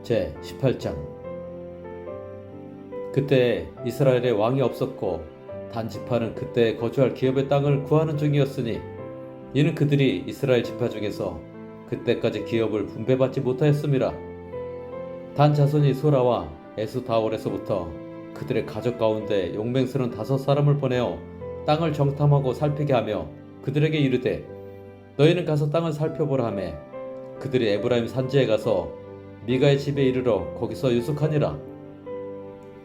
제 18장. 그때 이스라엘에 왕이 없었고 단 지파는 그때 거주할 기업의 땅을 구하는 중이었으니 이는 그들이 이스라엘 지파 중에서 그때까지 기업을 분배받지 못하였음이라. 단 자손이 소라와 에스다올에서부터 그들의 가족 가운데 용맹스러운 5사람을 보내어 땅을 정탐하고 살피게 하며 그들에게 이르되 너희는 가서 땅을 살펴보라 하매 그들이 에브라임 산지에 가서 미가의 집에 이르러 거기서 유숙하니라.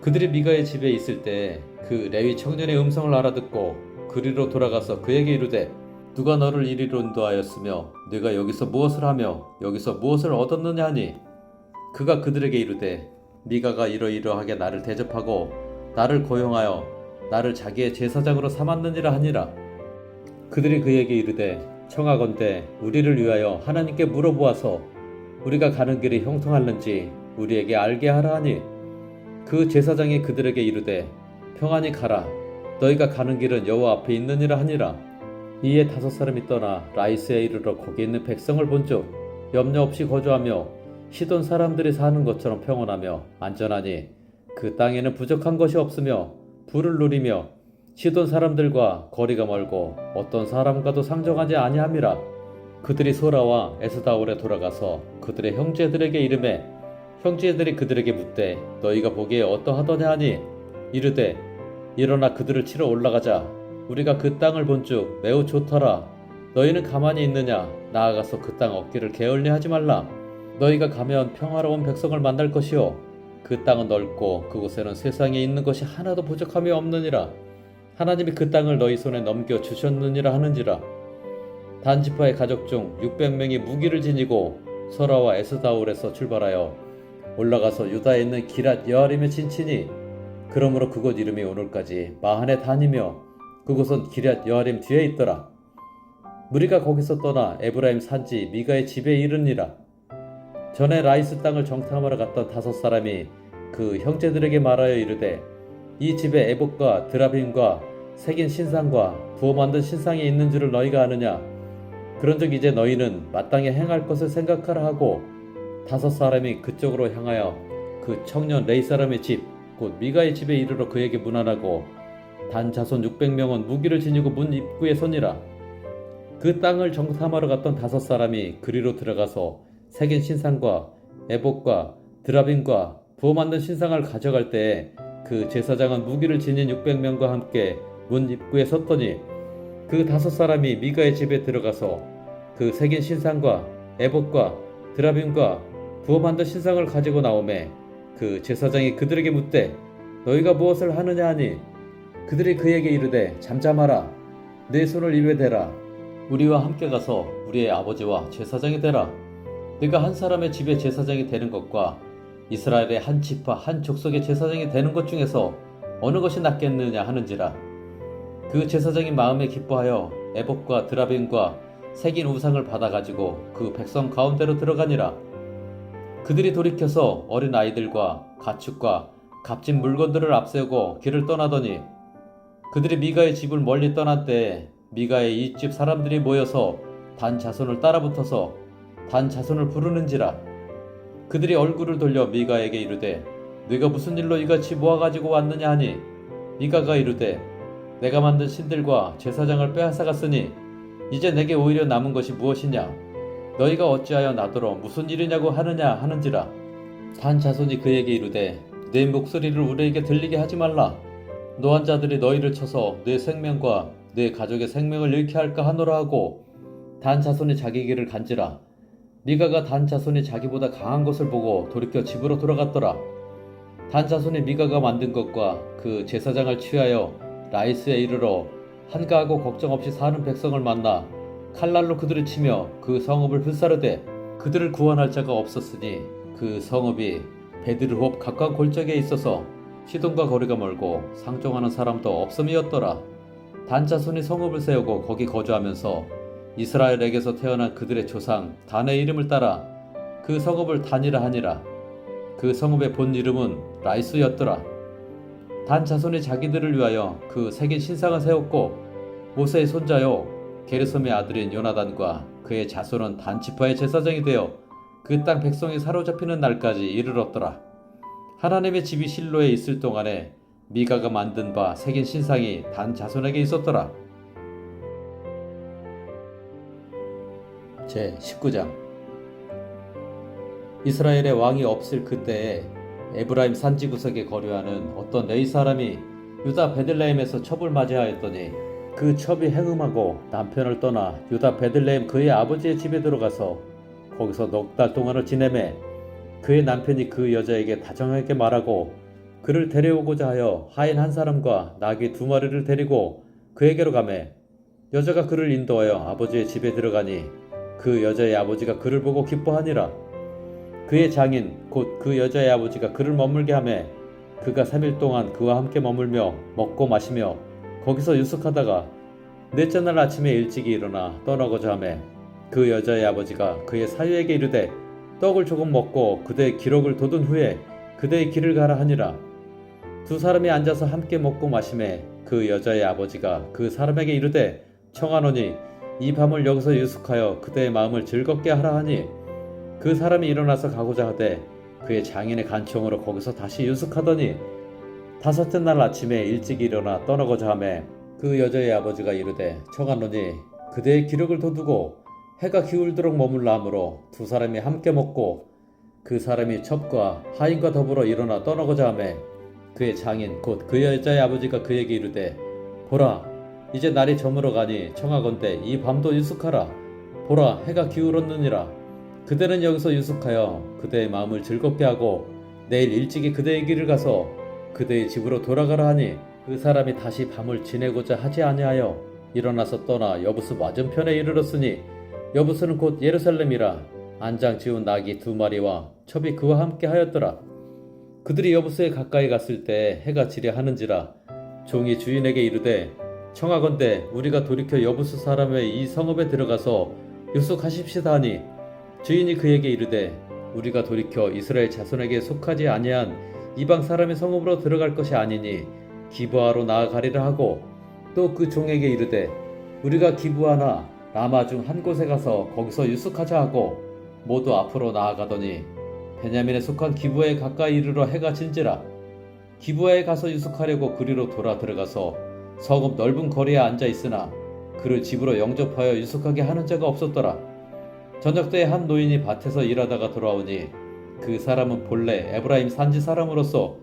그들이 미가의 집에 있을 때 그 레위 청년의 음성을 알아듣고 그리로 돌아가서 그에게 이르되 누가 너를 이리로 인도하였으며 네가 여기서 무엇을 하며 여기서 무엇을 얻었느냐 하니 그가 그들에게 이르되 미가가 이러이러하게 나를 대접하고 나를 고용하여 나를 자기의 제사장으로 삼았느니라 하니라. 그들이 그에게 이르되 청하건대 우리를 위하여 하나님께 물어보아서 우리가 가는 길이 형통할는지 우리에게 알게 하라 하니 그 제사장이 그들에게 이르되 평안히 가라 너희가 가는 길은 여호와 앞에 있느니라 하니라. 이에 5사람이 떠나 라이스에 이르러 거기 있는 백성을 본즉 염려 없이 거주하며 시돈 사람들이 사는 것처럼 평온하며 안전하니 그 땅에는 부족한 것이 없으며 부를 누리며 시돈 사람들과 거리가 멀고 어떤 사람과도 상정하지 아니함이라. 그들이 소라와 에스다올에 돌아가서 그들의 형제들에게 이르매 형제들이 그들에게 묻되 너희가 보기에 어떠하더냐 하니 이르되 일어나 그들을 치러 올라가자. 우리가 그 땅을 본즉 매우 좋더라. 너희는 가만히 있느냐? 나아가서 그 땅 얻기를 게을리 하지 말라. 너희가 가면 평화로운 백성을 만날 것이요 그 땅은 넓고 그곳에는 세상에 있는 것이 하나도 부족함이 없느니라. 하나님이 그 땅을 너희 손에 넘겨 주셨느니라 하는지라. 단 지파의 가족 중 600명이 무기를 지니고 소라와 에스다올에서 출발하여 올라가서 유다에 있는 기랏 여아림에 진치니 그러므로 그곳 이름이 오늘까지 마한의 단이며 그곳은 기랏 여아림 뒤에 있더라. 무리가 거기서 떠나 에브라임 산지 미가의 집에 이르니라. 전에 라이스 땅을 정탐하러 갔던 5사람이 그 형제들에게 말하여 이르되 이 집에 에봇과 드라빔과 새긴 신상과 부어 만든 신상이 있는 줄을 너희가 아느냐? 그런즉 이제 너희는 마땅히 행할 것을 생각하라 하고 5사람이 그쪽으로 향하여 그 청년 레이 사람의 집 곧 미가의 집에 이르러 그에게 문안하고 단 자손 600명은 무기를 지니고 문 입구에 서니라. 그 땅을 정탐하러 갔던 5사람이 그리로 들어가서 새긴 신상과 에봇과 드라빔과 부어 만든 신상을 가져갈 때에 그 제사장은 무기를 지닌 600명과 함께 문 입구에 섰더니 그 5사람이 미가의 집에 들어가서 그 새긴 신상과 에봇과 드라빔과 부어 만든 신상을 가지고 나오매 그 제사장이 그들에게 묻되 너희가 무엇을 하느냐 하니 그들이 그에게 이르되 잠잠하라 내 손을 입에 대라 우리와 함께 가서 우리의 아버지와 제사장이 되라. 네가 한 사람의 집의 제사장이 되는 것과 이스라엘의 한 지파 한 족속의 제사장이 되는 것 중에서 어느 것이 낫겠느냐 하는지라. 그 제사장이 마음에 기뻐하여 에봇과 드라빔과 새긴 우상을 받아가지고 그 백성 가운데로 들어가니라. 그들이 돌이켜서 어린 아이들과 가축과 값진 물건들을 앞세우고 길을 떠나더니 그들이 미가의 집을 멀리 떠난 때에 미가의 이 집 사람들이 모여서 단 자손을 따라붙어서 단 자손을 부르는지라. 그들이 얼굴을 돌려 미가에게 이르되 네가 무슨 일로 이같이 모아가지고 왔느냐 하니 미가가 이르되 내가 만든 신들과 제사장을 빼앗아갔으니 이제 내게 오히려 남은 것이 무엇이냐? 너희가 어찌하여 나더러 무슨 일이냐고 하느냐 하는지라. 단 자손이 그에게 이르되 내 목소리를 우리에게 들리게 하지 말라. 노한 자들이 너희를 쳐서 내 생명과 내 가족의 생명을 잃게 할까 하노라 하고 단 자손이 자기 길을 간지라. 미가가 단 자손이 자기보다 강한 것을 보고 돌이켜 집으로 돌아갔더라. 단 자손이 미가가 만든 것과 그 제사장을 취하여 라이스에 이르러 한가하고 걱정 없이 사는 백성을 만나 칼날로 그들을 치며 그 성읍을 불사르되 그들을 구원할 자가 없었으니 그 성읍이 베드르홉 가까운 골짜기에 있어서 시돈과 거리가 멀고 상종하는 사람도 없음이었더라. 단 자손이 성읍을 세우고 거기 거주하면서 이스라엘에게서 태어난 그들의 조상 단의 이름을 따라 그 성읍을 단이라 하니라. 그 성읍의 본 이름은 라이스였더라. 단 자손이 자기들을 위하여 그 새긴 신상을 세웠고 모세의 손자요 게르솜의 아들인 요나단과 그의 자손은 단 지파의 제사장이 되어 그 땅 백성이 사로잡히는 날까지 이르렀더라. 하나님의 집이 실로에 있을 동안에 미가가 만든 바 새긴 신상이 단 자손에게 있었더라. 제 19장. 이스라엘의 왕이 없을 그때에 에브라임 산지 구석에 거류하는 어떤 레위 사람이 유다 베들레헴에서 첩을 맞이하였더니 그 첩이 행음하고 남편을 떠나 유다 베들레헴 그의 아버지의 집에 들어가서 거기서 넉 달 동안을 지내매 그의 남편이 그 여자에게 다정하게 말하고 그를 데려오고자 하여 하인 한 사람과 나귀 2마리를 데리고 그에게로 가매 여자가 그를 인도하여 아버지의 집에 들어가니 그 여자의 아버지가 그를 보고 기뻐하니라. 그의 장인 곧 그 여자의 아버지가 그를 머물게 하매 그가 3일 동안 그와 함께 머물며 먹고 마시며 거기서 유숙하다가 넷째 날 아침에 일찍이 일어나 떠나고자 하매 그 여자의 아버지가 그의 사유에게 이르되 떡을 조금 먹고 그대의 기록을 돋은 후에 그대의 길을 가라 하니라. 두 사람이 앉아서 함께 먹고 마시매 그 여자의 아버지가 그 사람에게 이르되 청하노니 이 밤을 여기서 유숙하여 그대의 마음을 즐겁게 하라 하니 그 사람이 일어나서 가고자 하되 그의 장인의 간청으로 거기서 다시 유숙하더니 5째 날 아침에 일찍 일어나 떠나고자 하매 그 여자의 아버지가 이르되 청하노니 그대의 기력을 돋우고 해가 기울도록 머물라 하므로 두 사람이 함께 먹고 그 사람이 첩과 하인과 더불어 일어나 떠나고자 하매 그의 장인 곧 그 여자의 아버지가 그에게 이르되 보라 이제 날이 저물어 가니 청하건대 이 밤도 유숙하라. 보라 해가 기울었느니라. 그대는 여기서 유숙하여 그대의 마음을 즐겁게 하고 내일 일찍이 그대의 길을 가서 그대의 집으로 돌아가라 하니 그 사람이 다시 밤을 지내고자 하지 아니하여 일어나서 떠나 여부스 맞은편에 이르렀으니 여부스는 곧 예루살렘이라. 안장 지운 나귀 2마리와 첩이 그와 함께 하였더라. 그들이 여부스에 가까이 갔을 때 해가 지려 하는지라. 종이 주인에게 이르되 청하건대 우리가 돌이켜 여부스 사람의 이 성읍에 들어가서 유숙하십시다 하니 주인이 그에게 이르되 우리가 돌이켜 이스라엘 자손에게 속하지 아니한 이방 사람의 성읍으로 들어갈 것이 아니니 기브아로 나아가리라 하고 또 그 종에게 이르되 우리가 기브아나 라마 중 한 곳에 가서 거기서 유숙하자 하고 모두 앞으로 나아가더니 베냐민에 속한 기브아에 가까이 이르러 해가 진지라. 기브아에 가서 유숙하려고 그리로 돌아 들어가서 성읍 넓은 거리에 앉아 있으나 그를 집으로 영접하여 유숙하게 하는 자가 없었더라. 저녁 때에 한 노인이 밭에서 일하다가 돌아오니 그 사람은 본래 에브라임 산지 사람으로서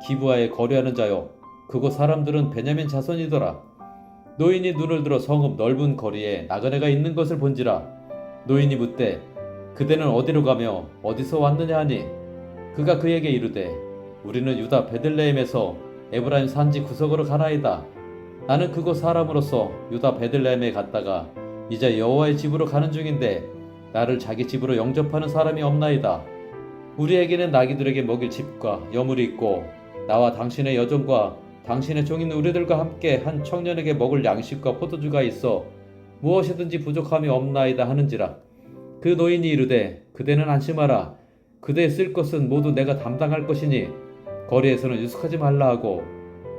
기브아에 거류하는 자요 그곳 사람들은 베냐민 자손이더라. 노인이 눈을 들어 성읍 넓은 거리에 나그네가 있는 것을 본지라. 노인이 묻되 그대는 어디로 가며 어디서 왔느냐 하니 그가 그에게 이르되 우리는 유다 베들레헴에서 에브라임 산지 구석으로 가나이다. 나는 그곳 사람으로서 유다 베들레헴에 갔다가 이제 여호와의 집으로 가는 중인데 나를 자기 집으로 영접하는 사람이 없나이다. 우리에게는 나귀들에게 먹일 집과 여물이 있고 나와 당신의 여종과 당신의 종인 우리들과 함께 한 청년에게 먹을 양식과 포도주가 있어 무엇이든지 부족함이 없나이다 하는지라. 그 노인이 이르되 그대는 안심하라. 그대의 쓸 것은 모두 내가 담당할 것이니 거리에서는 유숙하지 말라 하고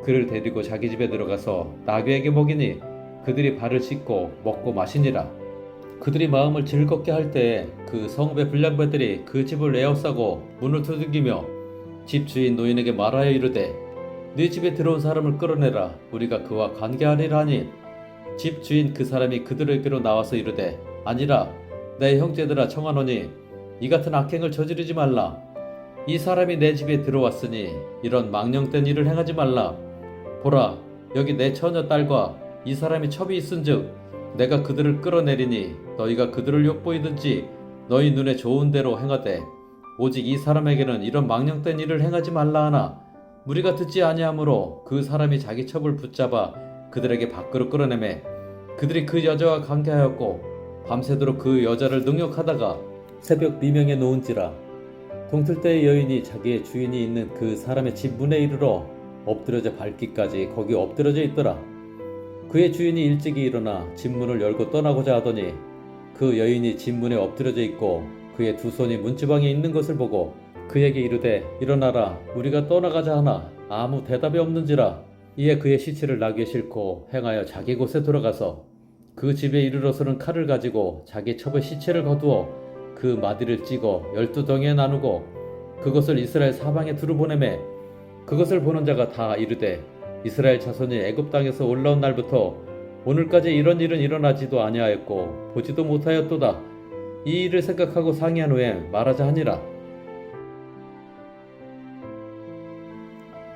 그를 데리고 자기 집에 들어가서 나귀에게 먹이니 그들이 발을 씻고 먹고 마시니라. 그들이 마음을 즐겁게 할 때에 그 성읍의 불량배들이 그 집을 에워싸고 문을 두들기며 집 주인 노인에게 말하여 이르되 네 집에 들어온 사람을 끌어내라. 우리가 그와 관계하리라 하니 집 주인 그 사람이 그들에게로 나와서 이르되 아니라 내 형제들아 청하노니 이 같은 악행을 저지르지 말라. 이 사람이 내 집에 들어왔으니 이런 망령된 일을 행하지 말라. 보라 여기 내 처녀 딸과 이 사람이 첩이 있은즉 내가 그들을 끌어내리니 너희가 그들을 욕보이든지 너희 눈에 좋은 대로 행하되 오직 이 사람에게는 이런 망령된 일을 행하지 말라 하나 우리가 듣지 아니하므로 그 사람이 자기 첩을 붙잡아 그들에게 밖으로 끌어내매 그들이 그 여자와 관계하였고 밤새도록 그 여자를 능욕하다가 새벽 미명에 놓은지라. 동틀 때의 여인이 자기의 주인이 있는 그 사람의 집 문에 이르러 엎드려져 밟기까지 거기 엎드려져 있더라. 그의 주인이 일찍이 일어나 집 문을 열고 떠나고자 하더니 그 여인이 집 문에 엎드려져 있고 그의 두 손이 문지방에 있는 것을 보고 그에게 이르되 일어나라 우리가 떠나가자 하나 아무 대답이 없는지라. 이에 그의 시체를 나귀에 싣고 행하여 자기 곳에 돌아가서 그 집에 이르러서는 칼을 가지고 자기 첩의 시체를 거두어 그 마디를 찍어 12덩이에 나누고 그것을 이스라엘 사방에 두루 보내매 그것을 보는 자가 다 이르되 이스라엘 자손이 애굽 땅에서 올라온 날부터 오늘까지 이런 일은 일어나지도 아니하였고 보지도 못하였도다. 이 일을 생각하고 상의한 후에 말하자 하니라.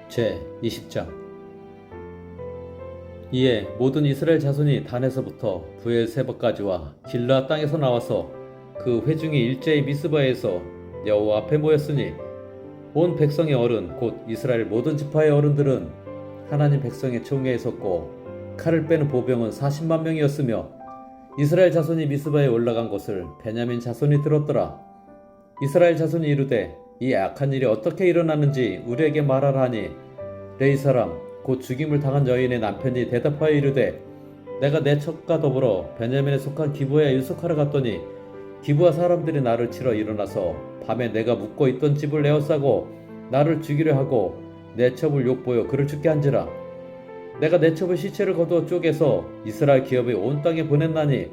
제 20장. 이에 모든 이스라엘 자손이 단에서부터 브엘세바까지와 길르앗 땅에서 나와서 그 회중이 일제히 미스바에서 여호와 앞에 모였으니 온 백성의 어른 곧 이스라엘 모든 지파의 어른들은 하나님 백성의 총회에 섰고 칼을 빼는 보병은 40만 명이었으며 이스라엘 자손이 미스바에 올라간 것을 베냐민 자손이 들었더라. 이스라엘 자손이 이르되 이 악한 일이 어떻게 일어났는지 우리에게 말하라 하니 레위 사람 곧 죽임을 당한 여인의 남편이 대답하여 이르되 내가 내 첩과 더불어 베냐민에 속한 기브아에 유숙하러 갔더니 기브아 사람들이 나를 치러 일어나서 밤에 내가 묵고 있던 집을 에워싸고 나를 죽이려 하고 내 첩을 욕보여 그를 죽게 한지라. 내가 내 첩의 시체를 거두어 쪼개서 이스라엘 기업의 온 땅에 보냈나니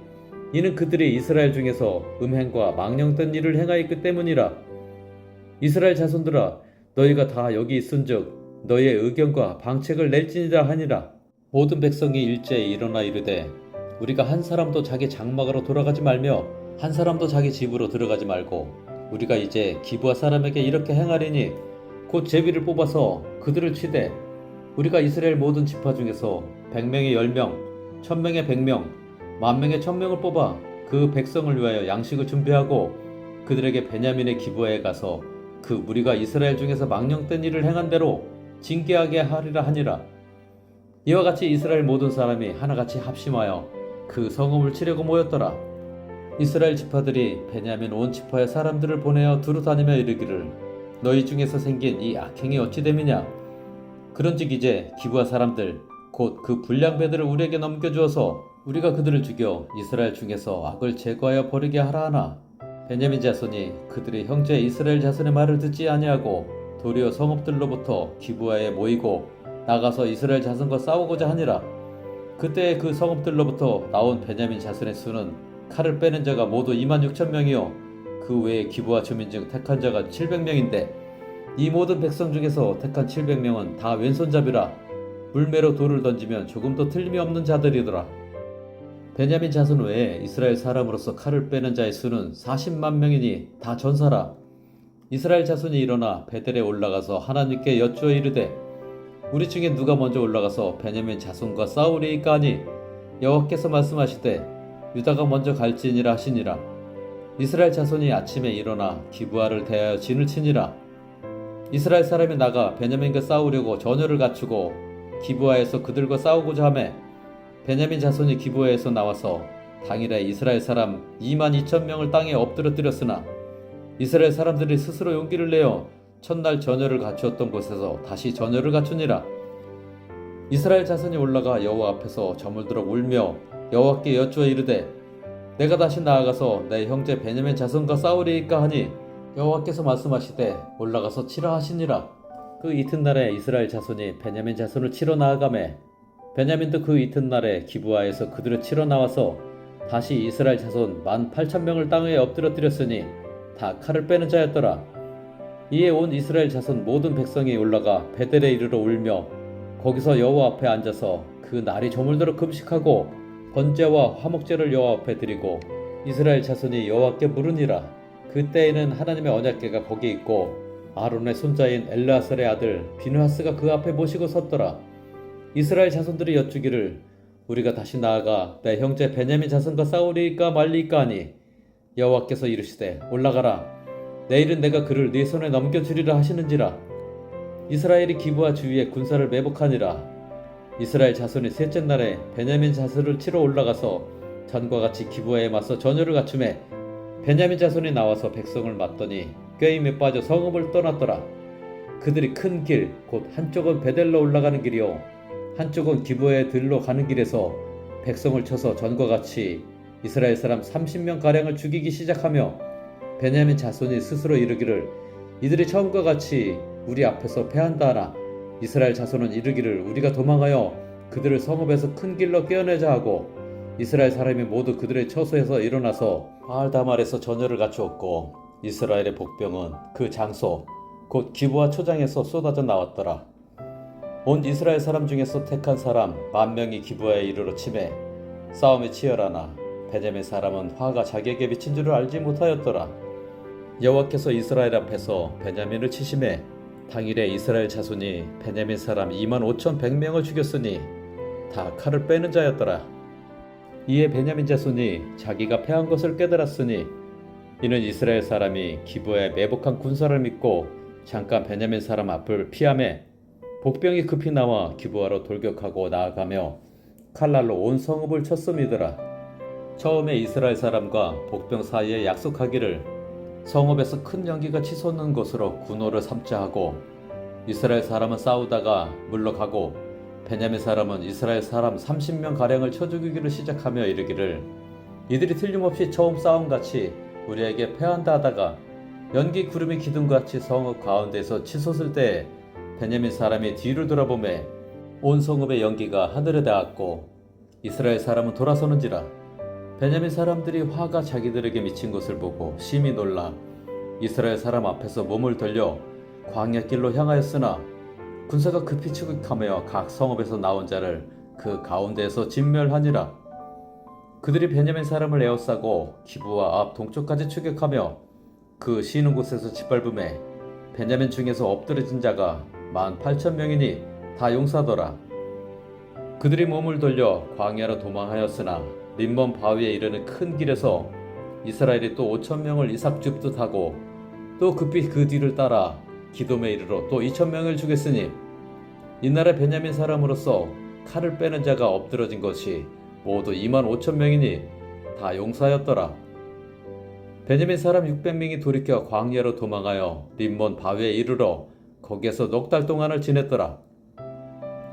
이는 그들이 이스라엘 중에서 음행과 망령된 일을 행하였기 때문이라. 이스라엘 자손들아 너희가 다 여기 있은즉 너희의 의견과 방책을 낼지니라 하니라. 모든 백성이 일제히 일어나 이르되 우리가 한 사람도 자기 장막으로 돌아가지 말며 한 사람도 자기 집으로 들어가지 말고 우리가 이제 기브아 사람에게 이렇게 행하리니 곧 제비를 뽑아서 그들을 치되 우리가 이스라엘 모든 지파 중에서 100명에 10명, 1000명에 100명, 10,000명에 1000명을 뽑아 그 백성을 위하여 양식을 준비하고 그들에게 베냐민의 기브아에 가서 그 무리가 이스라엘 중에서 망령된 일을 행한 대로 징계하게 하리라 하니라. 이와 같이 이스라엘 모든 사람이 하나같이 합심하여 그 성읍을 치려고 모였더라. 이스라엘 지파들이 베냐민 온 지파의 사람들을 보내어 두루 다니며 이르기를 너희 중에서 생긴 이 악행이 어찌 됨이냐. 그런즉 이제 기브아 사람들 곧 그 불량배들을 우리에게 넘겨주어서 우리가 그들을 죽여 이스라엘 중에서 악을 제거하여 버리게 하라 하나. 베냐민 자손이 그들의 형제 이스라엘 자손의 말을 듣지 아니하고 도리어 성읍들로부터 기브아에 모이고 나가서 이스라엘 자손과 싸우고자 하니라. 그때 그 성읍들로부터 나온 베냐민 자손의 수는 칼을 빼는 자가 모두 26,000명이요 그 외에 기브아 주민 중 택한 자가 700명인데 이 모든 백성 중에서 택한 700명은 다 왼손잡이라 물매로 돌을 던지면 조금도 틀림이 없는 자들이더라. 베냐민 자손 외에 이스라엘 사람으로서 칼을 빼는 자의 수는 40만 명이니 다 전사라. 이스라엘 자손이 일어나 베델에 올라가서 하나님께 여쭈어 이르되 우리 중에 누가 먼저 올라가서 베냐민 자손과 싸우리이까 하니 여호와께서 말씀하시되 유다가 먼저 갈지니라 하시니라. 이스라엘 자손이 아침에 일어나 기브아를 대하여 진을 치니라. 이스라엘 사람이 나가 베냐민과 싸우려고 전열을 갖추고 기브아에서 그들과 싸우고자 하매 베냐민 자손이 기브아에서 나와서 당일에 이스라엘 사람 22,000명을 땅에 엎드러뜨렸으나 이스라엘 사람들이 스스로 용기를 내어 첫날 전열을 갖추었던 곳에서 다시 전열을 갖추니라. 이스라엘 자손이 올라가 여호와 앞에서 저물들어 울며 여호와께 여쭈어 이르되 내가 다시 나아가서 내 형제 베냐민 자손과 싸우리이까 하니 여호와께서 말씀하시되 올라가서 치라 하시니라. 그 이튿날에 이스라엘 자손이 베냐민 자손을 치러 나아가매 베냐민도 그 이튿날에 기브아에서 그들을 치러 나와서 다시 이스라엘 자손 18,000명을 땅에 엎드러뜨렸으니 다 칼을 빼는 자였더라. 이에 온 이스라엘 자손 모든 백성이 올라가 베델에 이르러 울며 거기서 여호와 앞에 앉아서 그 날이 저물도록 금식하고 번제와 화목제를 여호와 앞에 드리고 이스라엘 자손이 여호와께 물으니라. 그때에는 하나님의 언약궤가 거기 있고 아론의 손자인 엘르아살의 아들 비느하스가 그 앞에 모시고 섰더라. 이스라엘 자손들이 여쭈기를 우리가 다시 나아가 내 형제 베냐민 자손과 싸우리이까 말리이까 하니 여호와께서 이르시되 올라가라. 내일은 내가 그를 네 손에 넘겨주리라 하시는지라. 이스라엘이 기브아 주위에 군사를 매복하니라. 이스라엘 자손이 셋째 날에 베냐민 자손을 치러 올라가서 전과 같이 기브아에 맞서 전열을 갖추매 베냐민 자손이 나와서 백성을 맞더니 꾀임에 빠져 성읍을 떠났더라. 그들이 큰 길 곧 한쪽은 베델로 올라가는 길이요 한쪽은 기브아에 들로 가는 길에서 백성을 쳐서 전과 같이 이스라엘 사람 30명가량을 죽이기 시작하며 베냐민 자손이 스스로 이르기를 이들이 처음과 같이 우리 앞에서 패한다 하나 이스라엘 자손은 이르기를 우리가 도망하여 그들을 성읍에서 큰 길로 떼어내자 하고 이스라엘 사람이 모두 그들의 처소에서 일어나서 바알다말에서 전열을 갖추었고 이스라엘의 복병은 그 장소 곧 기브아 초장에서 쏟아져 나왔더라. 온 이스라엘 사람 중에서 택한 사람 10,000명이 기브아에 이르러 치매 싸움이 치열하나 베냐민 사람은 화가 자기에게 미친 줄을 알지 못하였더라. 여호와께서 이스라엘 앞에서 베냐민을 치심해 당일에 이스라엘 자손이 베냐민 사람 25,100명을 죽였으니 다 칼을 빼는 자였더라. 이에 베냐민 자손이 자기가 패한 것을 깨달았으니 이는 이스라엘 사람이 기브아에 매복한 군사를 믿고 잠깐 베냐민 사람 앞을 피하매 복병이 급히 나와 기브아로 돌격하고 나아가며 칼날로 온 성읍을 쳤음이더라. 처음에 이스라엘 사람과 복병 사이에 약속하기를 성읍에서 큰 연기가 치솟는 곳으로 군호를 삼자 하고 이스라엘 사람은 싸우다가 물러가고 베냐민 사람은 이스라엘 사람 30명 가량을 쳐 죽이기를 시작하며 이르기를 이들이 틀림없이 처음 싸움같이 우리에게 패한다 하다가 연기 구름이 기둥같이 성읍 가운데서 치솟을 때에 베냐민 사람이 뒤를 돌아보매 온 성읍의 연기가 하늘에 닿았고 이스라엘 사람은 돌아서는지라. 베냐민 사람들이 화가 자기들에게 미친 것을 보고 심히 놀라 이스라엘 사람 앞에서 몸을 돌려 광야 길로 향하였으나 군사가 급히 추격하며 각 성읍에서 나온 자를 그 가운데에서 진멸하니라. 그들이 베냐민 사람을 에워싸고 기브아 앞 동쪽까지 추격하며 그 쉬는 곳에서 짓밟음에 베냐민 중에서 엎드러진 자가 18,000명이니 다 용사더라. 그들이 몸을 돌려 광야로 도망하였으나 림몬 바위에 이르는 큰 길에서 이스라엘이 또 5,000명을 이삭 줍듯 하고 또 급히 그 뒤를 따라 기돔에 이르러 또 2,000명을 죽였으니 이날의 베냐민 사람으로서 칼을 빼는 자가 엎드러진 것이 모두 25,000명이니 다 용사였더라. 베냐민 사람 600명이 돌이켜 광야로 도망하여 림몬 바위에 이르러 거기에서 넉 달 동안을 지냈더라.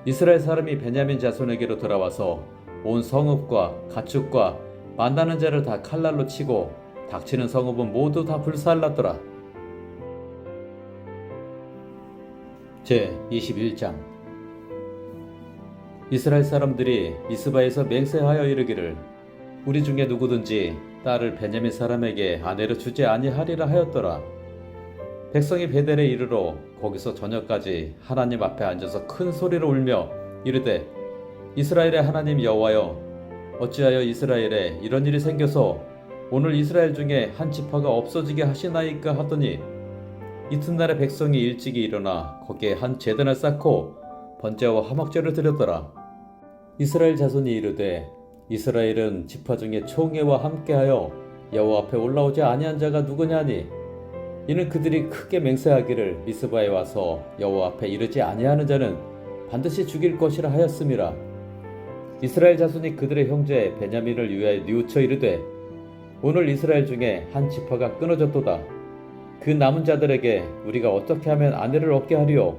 이스라엘 사람이 베냐민 자손에게로 돌아와서 온 성읍과 가축과 만나는 자를 다 칼날로 치고 닥치는 성읍은 모두 다 불살랐더라. 제 21장 이스라엘 사람들이 미스바에서 맹세하여 이르기를 우리 중에 누구든지 딸을 베냐민 사람에게 아내로 주지 아니하리라 하였더라. 백성이 베델에 이르러 거기서 저녁까지 하나님 앞에 앉아서 큰 소리로 울며 이르되 이스라엘의 하나님 여호와여 어찌하여 이스라엘에 이런 일이 생겨서 오늘 이스라엘 중에 한 지파가 없어지게 하시나이까 하더니 이튿날에 백성이 일찍이 일어나 거기에 한 제단을 쌓고 번제와 화목제를 드렸더라. 이스라엘 자손이 이르되 이스라엘은 지파 중에 총회와 함께하여 여호와 앞에 올라오지 아니한 자가 누구냐니 이는 그들이 크게 맹세하기를 미스바에 와서 여호와 앞에 이르지 아니하는 자는 반드시 죽일 것이라 하였음이라. 이스라엘 자손이 그들의 형제 베냐민을 위하여 뉘우쳐 이르되 오늘 이스라엘 중에 한 지파가 끊어졌도다. 그 남은 자들에게 우리가 어떻게 하면 아내를 얻게 하리요?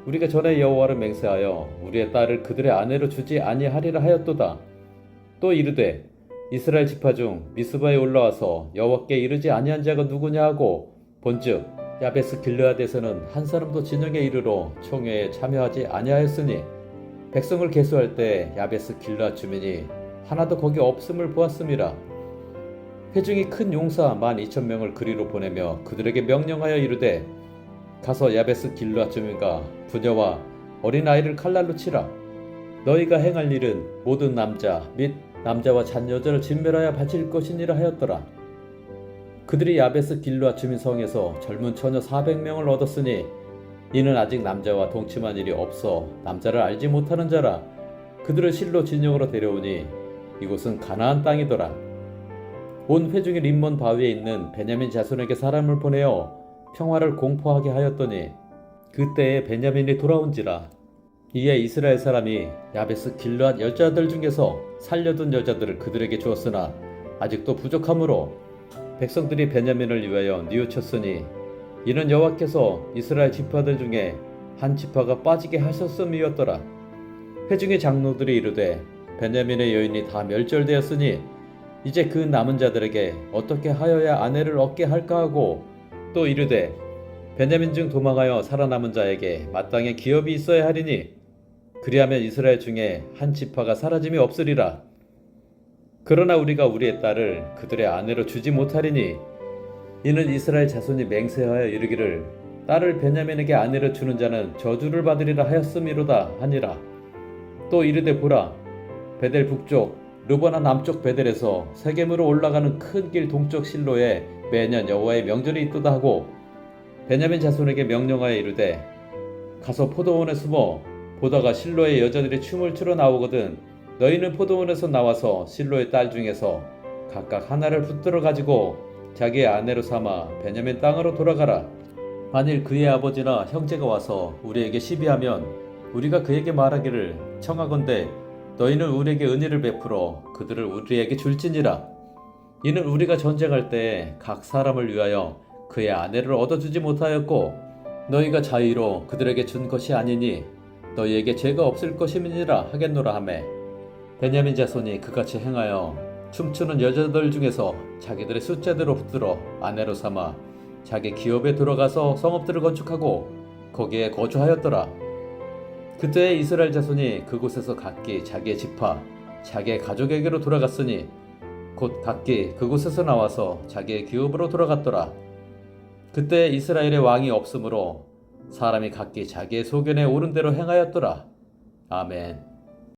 우리가 전에 여호와를 맹세하여 우리의 딸을 그들의 아내로 주지 아니하리라 하였도다. 또 이르되 이스라엘 지파 중 미스바에 올라와서 여호와께 이르지 아니한 자가 누구냐 하고 본즉 야베스 길르앗에서는 한 사람도 진영에 이르러 총회에 참여하지 아니하였으니 백성을 계수할 때 야베스 길르앗 주민이 하나도 거기 없음을 보았음이라. 회중이 큰 용사 12,000명을 그리로 보내며 그들에게 명령하여 이르되 가서 야베스 길르앗 주민과 부녀와 어린아이를 칼날로 치라. 너희가 행할 일은 모든 남자 및 남자와 잔여자를 진멸하여 바칠 것이니라 하였더라. 그들이 야베스 길르앗 주민 성에서 젊은 처녀 400명을 얻었으니 이는 아직 남자와 동침한 일이 없어 남자를 알지 못하는 자라. 그들을 실로 진영으로 데려오니 이곳은 가나안 땅이더라. 온 회중이 림몬 바위에 있는 베냐민 자손에게 사람을 보내어 평화를 공포하게 하였더니 그때에 베냐민이 돌아온지라. 이에 이스라엘 사람이 야베스 길르앗 여자들 중에서 살려둔 여자들을 그들에게 주었으나 아직도 부족하므로 백성들이 베냐민을 위하여 뉘우쳤으니 이는 여호와께서 이스라엘 지파들 중에 한 지파가 빠지게 하셨음이었더라. 회중의 장로들이 이르되 베냐민의 여인이 다 멸절되었으니 이제 그 남은 자들에게 어떻게 하여야 아내를 얻게 할까 하고 또 이르되 베냐민 중 도망하여 살아남은 자에게 마땅히 기업이 있어야 하리니 그리하면 이스라엘 중에 한 지파가 사라짐이 없으리라. 그러나 우리가 우리의 딸을 그들의 아내로 주지 못하리니 이는 이스라엘 자손이 맹세하여 이르기를 딸을 베냐민에게 아내로 주는 자는 저주를 받으리라 하였음이로다 하니라. 또 이르되 보라, 베델 북쪽 르보나 남쪽 베델에서 세겜으로 올라가는 큰 길 동쪽 실로에 매년 여호와의 명절이 있도다 하고 베냐민 자손에게 명령하여 이르되 가서 포도원에 숨어 보다가 실로의 여자들이 춤을 추러 나오거든 너희는 포도원에서 나와서 실로의 딸 중에서 각각 하나를 붙들어 가지고 자기의 아내로 삼아 베냐민 땅으로 돌아가라. 만일 그의 아버지나 형제가 와서 우리에게 시비하면 우리가 그에게 말하기를 청하건대 너희는 우리에게 은혜를 베풀어 그들을 우리에게 줄지니라. 이는 우리가 전쟁할 때에 각 사람을 위하여 그의 아내를 얻어주지 못하였고 너희가 자의로 그들에게 준 것이 아니니 너희에게 죄가 없을 것임이니라 하겠노라 하매 베냐민 자손이 그같이 행하여 춤추는 여자들 중에서 자기들의 숫자대로 붙들어 아내로 삼아 자기 기업에 들어가서 성읍들을 건축하고 거기에 거주하였더라. 그때 이스라엘 자손이 그곳에서 각기 자기의 지파 자기의 가족에게로 돌아갔으니 곧 각기 그곳에서 나와서 자기의 기업으로 돌아갔더라. 그때 이스라엘의 왕이 없으므로 사람이 각기 자기의 소견에 옳은 대로 행하였더라. 아멘.